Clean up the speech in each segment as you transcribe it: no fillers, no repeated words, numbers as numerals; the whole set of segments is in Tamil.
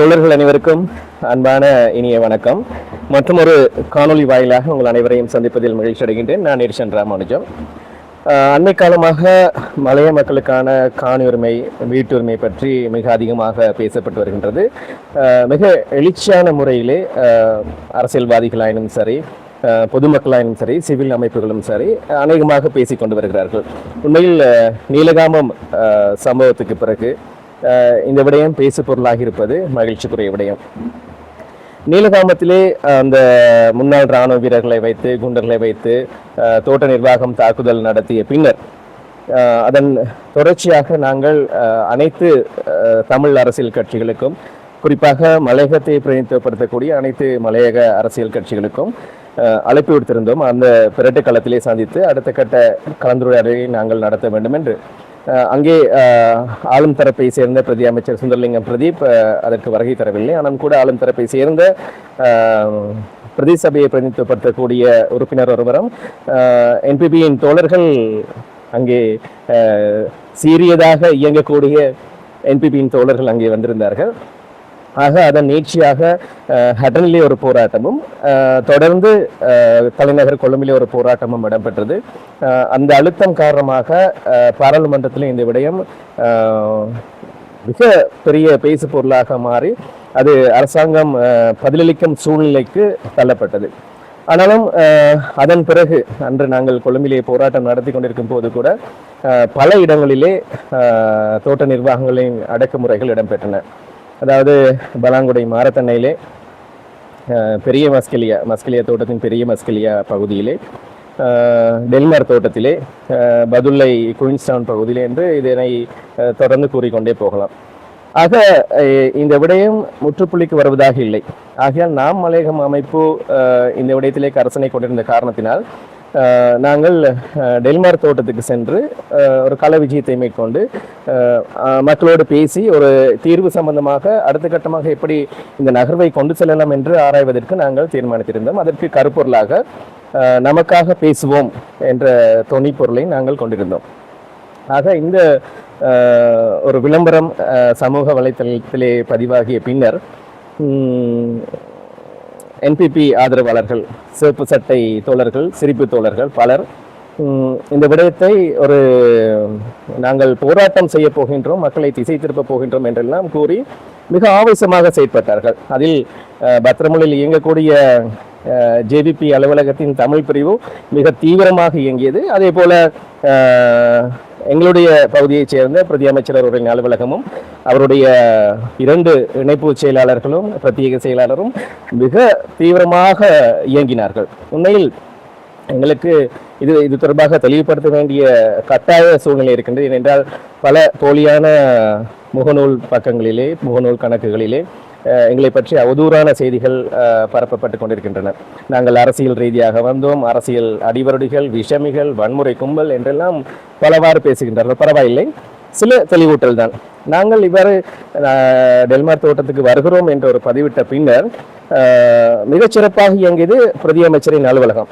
தோழர்கள் அனைவருக்கும் அன்பான இனிய வணக்கம். மற்றும் ஒரு காணொலி வாயிலாக உங்கள் அனைவரையும் சந்திப்பதில் மகிழ்ச்சி அடைகின்றேன். நான் எடிசன் ராமானுஜம். அண்மை காலமாக மலைய மக்களுக்கான காணி உரிமை, வீட்டுரிமை பற்றி மிக அதிகமாக பேசப்பட்டு வருகின்றது. மிக எழுச்சியான முறையிலே அரசியல்வாதிகளாயினும் சரி, பொதுமக்களாயினும் சரி, சிவில் அமைப்புகளும் சரி அநேகமாக பேசிக்கொண்டு வருகிறார்கள். உண்மையில் நீலகாமம் சம்பவத்துக்கு பிறகு இந்த விடயம் பேசு பொருளாகி இருப்பது மகிழ்ச்சிக்குரிய விடயம். நீலகாமத்திலே அந்த முன்னாள் இராணுவ வீரர்களை வைத்து, குண்டர்களை வைத்து தோட்ட நிர்வாகம் தாக்குதல் நடத்திய பின்னர் அதன் தொடர்ச்சியாக நாங்கள் அனைத்து தமிழ் அரசியல் கட்சிகளுக்கும், குறிப்பாக மலையகத்தை பிரதிநிதித்துவப்படுத்தக்கூடிய அனைத்து மலையக அரசியல் கட்சிகளுக்கும் அழைப்பு விடுத்திருந்தோம். அந்த பிரட்டு களத்திலே சந்தித்து அடுத்த கட்ட கலந்துரையாடலை நாங்கள் நடத்த வேண்டும் என்று. அங்கே ஆளும் தரப்பை சேர்ந்த பிரதி அமைச்சர் சுந்தரலிங்கம் பிரதீப் அதற்கு வருகை தரவில்லை. ஆனால் கூட ஆளும் தரப்பை சேர்ந்த பிரதி சபையை பிரதிநிதித்துவப்படுத்தக்கூடிய உறுப்பினர் ஒருவரும் என்பிபியின் தோழர்கள் அங்கே சீரியதாக இயங்கக்கூடிய என்பிபியின் தோழர்கள் அங்கே வந்திருந்தார்கள். ஆக அதன் நீட்சியாக ஹட்டனிலே ஒரு போராட்டமும் தொடர்ந்து தலைநகர் கொழும்பிலே ஒரு போராட்டமும் இடம்பெற்றது. அந்த அழுத்தம் காரணமாக பாராளுமன்றத்தில் இந்த விடயம் மிக பெரிய பேசு பொருளாக மாறி அது அரசாங்கம் பதிலளிக்கும் சூழ்நிலைக்கு தள்ளப்பட்டது. ஆனாலும் அதன் பிறகு அன்று நாங்கள் கொழும்பிலே போராட்டம் நடத்தி கொண்டிருக்கும் போது கூட பல இடங்களிலே தோட்ட நிர்வாகங்களின் அடக்குமுறைகள் இடம்பெற்றன. அதாவது பலாங்குடை மாரத்தண்ணையிலே பெரிய மஸ்கலியா தோட்டத்தின் பெரிய மஸ்கலியா பகுதியிலே, டெல்மார் தோட்டத்திலே, பதுல்லை குயின்ஸ்டவுன் பகுதியிலே என்று இதனை தொடர்ந்து கூறிக்கொண்டே போகலாம். ஆக இந்த விடயம் முற்றுப்புள்ளிக்கு வருவதாக இல்லை. ஆகையால் நாம் மலையகம் அமைப்பு இந்த விடயத்திலே கரசனை கொண்டிருந்த காரணத்தினால் நாங்கள் டெல்மார் தோட்டத்துக்கு சென்று ஒரு கள விஜயத்தை மேற்கொண்டு மக்களோடு பேசி ஒரு தீர்வு சம்பந்தமாக அடுத்த கட்டமாக எப்படி இந்த நகர்வை கொண்டு செல்லலாம் என்று ஆராய்வதற்கு நாங்கள் தீர்மானித்திருந்தோம். அதற்கு கருப்பொருளாக நமக்காக பேசுவோம் என்ற தொனி பொருளை நாங்கள் கொண்டிருந்தோம். ஆக இந்த ஒரு விளம்பரம் சமூக வலைத்தளத்திலே பதிவாகிய பின்னர் என்பிபி ஆதரவாளர்கள், சிவப்பு சட்டை தோழர்கள், சிரிப்பு தோழர்கள் பலர் இந்த விடயத்தை ஒரு நாங்கள் போராட்டம் செய்ய போகின்றோம், மக்களை திசை திருப்ப போகின்றோம் என்றெல்லாம் கூறி மிக ஆவேசமாக செயற்பட்டார்கள். அதில் பத்திரமுலையில் இயங்கக்கூடிய ஜேவிபி அலுவலகத்தின் தமிழ் பிரிவு மிக தீவிரமாக இயங்கியது. அதே போல எங்களுடைய பகுதியைச் சேர்ந்த பிரதி அமைச்சர் அவர்களின் அலுவலகமும் அவருடைய 2 இணைப்பு செயலாளர்களும் பிரத்யேக செயலாளரும் மிக தீவிரமாக இயங்கினார்கள். உண்மையில் எங்களுக்கு இது தொடர்பாக தெளிவுபடுத்த வேண்டிய கட்டாய சூழ்நிலை இருக்கின்றது. ஏனென்றால் பல போலியான முகநூல் பக்கங்களிலே, முகநூல் கணக்குகளிலே எங்களை பற்றி அவதூறான செய்திகள் பரப்பப்பட்டு கொண்டிருக்கின்றன. நாங்கள் அரசியல் ரீதியாக வந்தோம், அரசியல் அடிவருடிகள், விஷமிகள், வன்முறை கும்பல் என்றெல்லாம் பலவாறு பேசுகின்றார்கள். பரவாயில்லை, சில தெளிவூட்டல் தான். நாங்கள் இவ்வாறு டெல்மார் தோட்டத்துக்கு வருகிறோம் என்ற ஒரு பதிவிட்ட பின்னர் மிகச்சிறப்பாக இயங்கியது பிரதி அமைச்சரின் அலுவலகம்.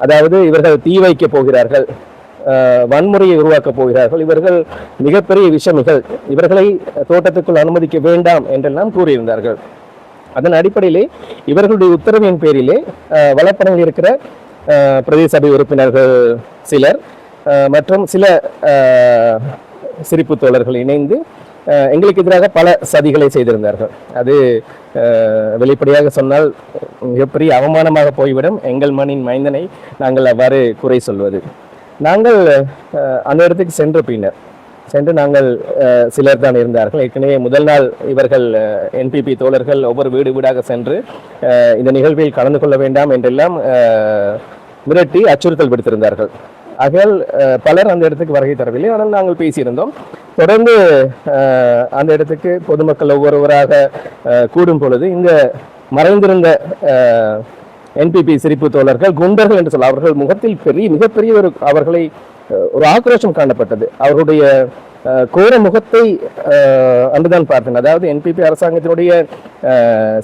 அதாவது இவர்கள் தீ வைக்க போகிறார்கள், வன்முறையை உருவாக்கப் போகிறார்கள், இவர்கள் மிகப்பெரிய விஷமிகள், இவர்களை தோட்டத்துக்குள் அனுமதிக்க வேண்டாம் என்றெல்லாம் கூறியிருந்தார்கள். அதன் அடிப்படையிலே இவர்களுடைய உத்தரவின் பேரிலே வளப்படையில் இருக்கிற பிரதேச சபை உறுப்பினர்கள் சிலர் மற்றும் சில சிரிப்பு தோழர்கள் இணைந்து எங்களுக்கு எதிராக பல சதிகளை செய்திருந்தார்கள். அது வெளிப்படையாக சொன்னால் மிகப்பெரிய அவமானமாக போய்விடும். எங்கள் மண்ணின் மைந்தனை நாங்கள் அவ்வாறு குறை சொல்வது. நாங்கள் அந்த இடத்துக்கு சென்று நாங்கள் சிலர் தான் இருந்தார்கள். ஏற்கனவே முதல் நாள் இவர்கள் என்பிபி தோழர்கள் ஒவ்வொரு வீடு வீடாக சென்று இந்த நிகழ்வில் கலந்து கொள்ள வேண்டாம் என்றெல்லாம் மிரட்டி அச்சுறுத்தல் விடுத்திருந்தார்கள். ஆகையால் பலர் அந்த இடத்துக்கு வருகை தரவில்லை. ஆனால் நாங்கள் பேசியிருந்தோம். தொடர்ந்து அந்த இடத்துக்கு பொதுமக்கள் ஒவ்வொருவராக கூடும் பொழுது இந்த மறைந்திருந்த என்பிபி சிரிப்பு தோழர்கள் குண்டர்கள் என்று சொல்ல, அவர்கள் முகத்தில் மிகப்பெரிய அவர்களை ஒரு ஆக்ரோஷம் காணப்பட்டது. அவர்களுடைய கோர முகத்தை அன்றுதான் பார்த்தேன். அதாவது என்பிபி அரசாங்கத்தினுடைய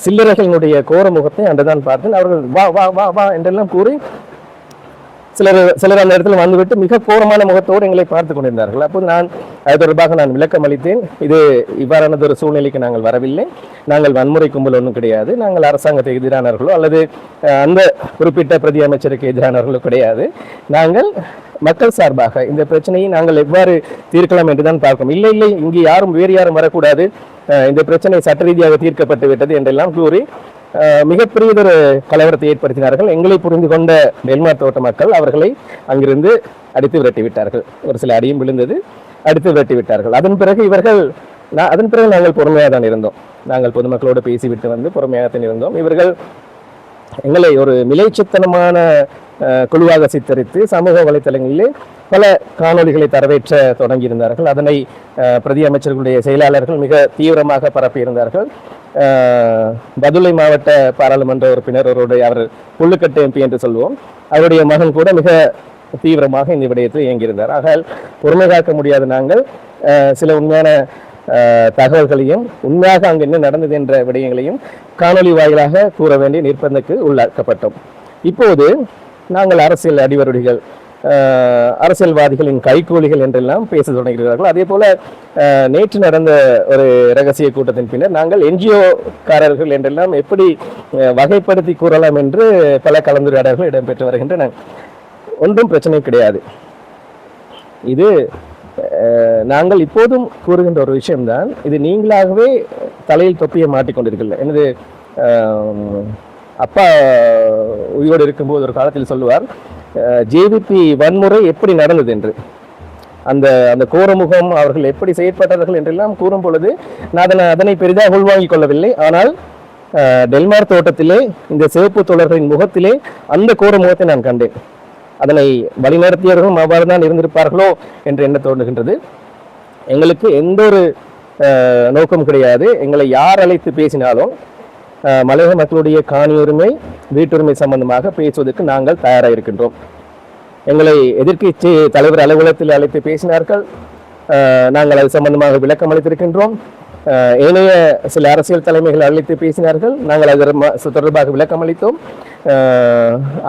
சில்லறைகளினுடைய கோர முகத்தை அன்றுதான் பார்த்தேன். அவர்கள் வா வா வா வா என்றெல்லாம் கூறி சிலர் அந்த இடத்துல வந்துவிட்டு மிக கோரமான முகத்தோடு எங்களை பார்த்து கொண்டிருந்தார்கள். அப்போது நான் அது தொடர்பாக நான் விளக்கம் அளித்தேன். இது இவ்வாறானது ஒரு சூழ்நிலைக்கு நாங்கள் வரவில்லை, நாங்கள் வன்முறை கும்பல் ஒன்றும் கிடையாது, நாங்கள் அரசாங்கத்துக்கு எதிரானவர்களோ அல்லது அந்த குறிப்பிட்ட பிரதி அமைச்சருக்கு எதிரானவர்களோ கிடையாது, நாங்கள் மக்கள் சார்பாக இந்த பிரச்சனையை நாங்கள் எவ்வாறு தீர்க்கலாம் என்றுதான் பார்க்கிறோம். இல்லை இங்கு யாரும் வேறு யாரும் வரக்கூடாது, இந்த பிரச்சனை சட்ட ரீதியாக தீர்க்கப்பட்டு விட்டது என்றெல்லாம் கூறி மிகப்பெரியதொரு கலவரத்தை ஏற்படுத்தினார்கள். எங்களை புரிந்து கொண்ட டெல்மார் தோட்ட மக்கள் அவர்களை அங்கிருந்து அடித்து விரட்டி விட்டார்கள். ஒரு சில அடியும் விழுந்தது, அடித்து விரட்டி விட்டார்கள். அதன் பிறகு நாங்கள் பொறுமையாக தான் இருந்தோம். நாங்கள் பொதுமக்களோடு பேசிவிட்டு வந்து பொறுமையாகத்தான் இருந்தோம். இவர்கள் எங்களை ஒரு மிலைச்சித்தனமான குழுவாக சித்தரித்து சமூக வலைத்தளங்களிலே பல காணொலிகளை தரவேற்ற தொடங்கியிருந்தார்கள். அதனை பிரதி அமைச்சர்களுடைய செயலாளர்கள் மிக தீவிரமாக பரப்பியிருந்தார்கள். பதுளை மாவட்ட பாராளுமன்ற உறுப்பினர் அவர் புல்லுக்கட்டு எம்பி என்று சொல்வோம், அவருடைய மகன் கூட மிக தீவிரமாக இந்த விடயத்தில் இயங்கியிருந்தார். ஆக பொறுமை காக்க முடியாத நாங்கள் சில உண்மையான தகவல்களையும் உண்மையாக அங்கு என்ன நடந்தது என்ற விடயங்களையும் காணொலி வாயிலாக கூற வேண்டிய நிர்பந்தத்துக்கு உள்ளாக்கப்பட்டோம். இப்போது நாங்கள் அரசியல் அடிவருடிகள், அரசியல்வாதிகளின் கைகூலிகள் என்றெல்லாம் பேச தொடங்குகிறார்கள். அதே போல நேற்று நடந்த ஒரு இரகசிய கூட்டத்தின் பின்னர் நாங்கள் என்ஜிஓக்காரர்கள் என்றெல்லாம் எப்படி வகைப்படுத்தி கூறலாம் என்று பல கலந்துரையாடல்கள் இடம்பெற்று வருகின்றன. ஒன்றும் பிரச்சனை கிடையாது. இது நாங்கள் இப்போதும் கூறுகின்ற ஒரு விஷயம்தான். இது நீங்களாகவே தலையில் தொப்பியை மாட்டிக்கொண்டிருக்கல. எனது அப்பா உயிரோடு இருக்கும்போது ஒரு காலத்தில் சொல்லுவார், ஜேவிபி வன்முறை எப்படி நடந்தது என்று, அந்த கோரமுகம் அவர்கள் எப்படி செயற்பட்டார்கள் என்றெல்லாம் கூறும் பொழுது நான் அதனை பெரிதாக உள்வாங்கிக் கொள்ளவில்லை. ஆனால் டெல்மார் தோட்டத்திலே இந்த சிவப்பு தோழர்களின் முகத்திலே அந்த கோரமுகத்தை நான் கண்டேன். அதனை வழிநடத்தியவர்களும் அவ்வாறு தான் இருந்திருப்பார்களோ என்று என்ன தோன்றுகின்றது. எங்களுக்கு எந்த ஒரு நோக்கம் கிடையாது. எங்களை யார் அழைத்து பேசினாலும் மலையக மக்களுடைய காணி உரிமை, வீட்டுரிமை சம்பந்தமாக பேசுவதற்கு நாங்கள் தயாராக இருக்கின்றோம். எங்களை எதிர்க்கட்சி தலைவர் அலுவலகத்தில் அழைத்து பேசினார்கள், நாங்கள் அது சம்பந்தமாக விளக்கம் அளித்திருக்கின்றோம். ஏனைய சில அரசியல் தலைமைகள் அழைத்து பேசினார்கள், நாங்கள் அது தொடர்பாக விளக்கம் அளித்தோம்.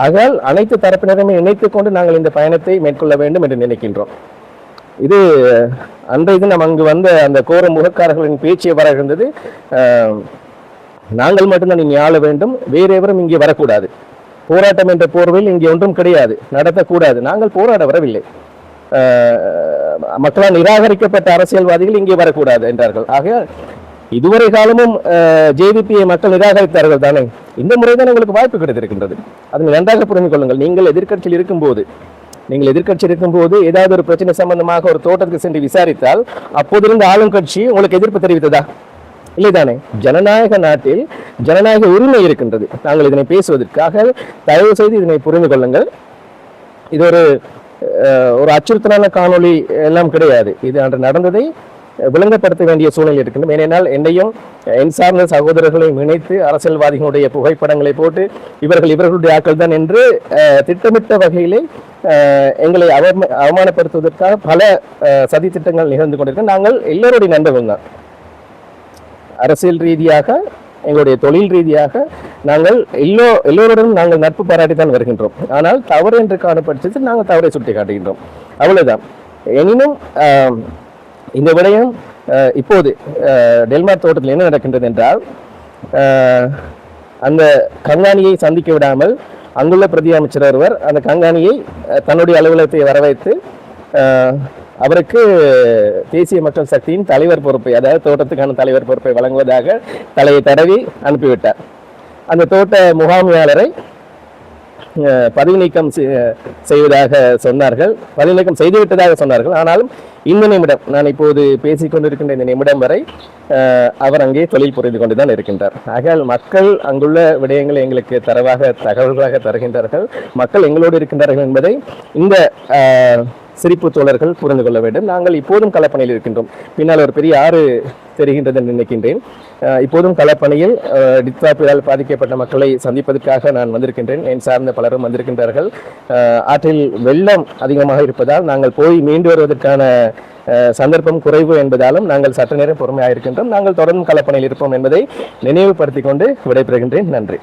ஆகையால் அனைத்து தரப்பினருமே இணைத்துக் கொண்டு நாங்கள் இந்த பயணத்தை மேற்கொள்ள வேண்டும் என்று நினைக்கின்றோம். இது அன்றைய தினம் அங்கு வந்த அந்த கோர முகக்காரர்களின் பேச்சு வர இருந்தது, நாங்கள் மட்டும்தான் இங்கே ஆள வேண்டும், வேறு எவரும் இங்கே வரக்கூடாது, போராட்டம் என்ற போர்வையில் இங்கே ஒன்றும் கிடையாது, நடத்தக்கூடாது, நாங்கள் போராட வரவில்லை, மக்களால் நிராகரிக்கப்பட்ட அரசியல்வாதிகள் இங்கே வரக்கூடாது என்றார்கள். ஆக இதுவரை காலமும் ஜேவிபியை மக்கள் நிராகரித்தார்கள் தானே, இந்த முறைதான் உங்களுக்கு வாய்ப்பு கிடைத்திருக்கின்றது. அதனை நன்றாக புரிந்து கொள்ளுங்கள். நீங்கள் எதிர்க்கட்சியில் இருக்கும்போது ஏதாவது ஒரு பிரச்சனை சம்பந்தமாக ஒரு தோட்டத்துக்கு சென்று விசாரித்தால் அப்போதிருந்து ஆளும் கட்சி உங்களுக்கு எதிர்ப்பு தெரிவித்ததா? இல்லைதானே? ஜனநாயக நாட்டில் ஜனநாயக உரிமை இருக்கின்றது. நாங்கள் இதனை பேசுவதற்காக தயவு செய்து இதனை புரிந்து கொள்ளுங்கள். இது ஒரு அச்சுறுத்தலான காணொளி எல்லாம் கிடையாது. இது அன்று நடந்ததை விளங்கப்படுத்த வேண்டிய சூழ்நிலை இருக்கின்றது. ஏனென்றால் என்னையும் என் சார்ந்த சகோதரர்களையும் இணைத்து அரசியல்வாதிகளுடைய புகைப்படங்களை போட்டு இவர்களுடைய ஆக்கள் தான் என்று திட்டமிட்ட வகையிலே எங்களை அவமானப்படுத்துவதற்காக பல சதி திட்டங்கள் நிகழ்ந்து கொண்டிருக்க. நாங்கள் எல்லோருடைய நண்பர்கள் தான். அரசியல் ரீதியாக, எங்களுடைய தொழில் ரீதியாக நாங்கள் எல்லோருடனும் நாங்கள் நட்பு பாராட்டி தான் வருகின்றோம். ஆனால் தவறு என்று காணப்பட்டு நாங்கள் தவறை சுட்டி காட்டுகின்றோம், அவ்வளவுதான். எனினும் இந்த விடயம் இப்போது டெல்மார் தோட்டத்தில் என்ன நடக்கின்றது என்றால், அந்த கங்காணியை சந்திக்க விடாமல் அங்குள்ள பிரதி அமைச்சர் ஒருவர் அந்த கங்காணியை தன்னுடைய அலுவலகத்தை வரவைத்து அவருக்கு தேசிய மக்கள் சக்தியின் தலைவர் பொறுப்பை, அதாவது தோட்டத்துக்கான தலைவர் பொறுப்பை வழங்குவதாக தலையை தடவி அனுப்பிவிட்டார். அந்த தோட்ட முகாமையாளரை பதவி நீக்கம் செய்வதாக சொன்னார்கள், பதவி நீக்கம் செய்துவிட்டதாக சொன்னார்கள். ஆனாலும் இந்த நிமிடம், நான் இப்போது பேசிக்கொண்டிருக்கின்ற இந்த நிமிடம் வரை அவர் அங்கே தொழில் புரிந்து கொண்டுதான் இருக்கின்றார். ஆகையால் மக்கள் அங்குள்ள விடயங்களை எங்களுக்கு தகவல்களாக தருகின்றார்கள். மக்கள் எங்களோடு இருக்கின்றார்கள் என்பதை இந்த சிரிப்பு தோழர்கள் புரிந்து கொள்ள வேண்டும். நாங்கள் இப்போதும் களப்பணியில் இருக்கின்றோம். பின்னால் ஒரு பெரிய ஆறு தெரிகின்றது என்று நினைக்கின்றேன். இப்போதும் களப்பணியில் டித்வாப்பியால் பாதிக்கப்பட்ட மக்களை சந்திப்பதற்காக நான் வந்திருக்கின்றேன். என் சார்ந்த பலரும் வந்திருக்கின்றார்கள். ஆற்றில் வெள்ளம் அதிகமாக இருப்பதால் நாங்கள் போய் மீண்டு வருவதற்கான சந்தர்ப்பம் குறைவு என்பதாலும் நாங்கள் சற்று நேரம் பொறுமையாக இருக்கின்றோம். நாங்கள் தொடர்ந்து களப்பணியில் இருப்போம் என்பதை நினைவுபடுத்திக் கொண்டு விடைபெறுகின்றேன். நன்றி.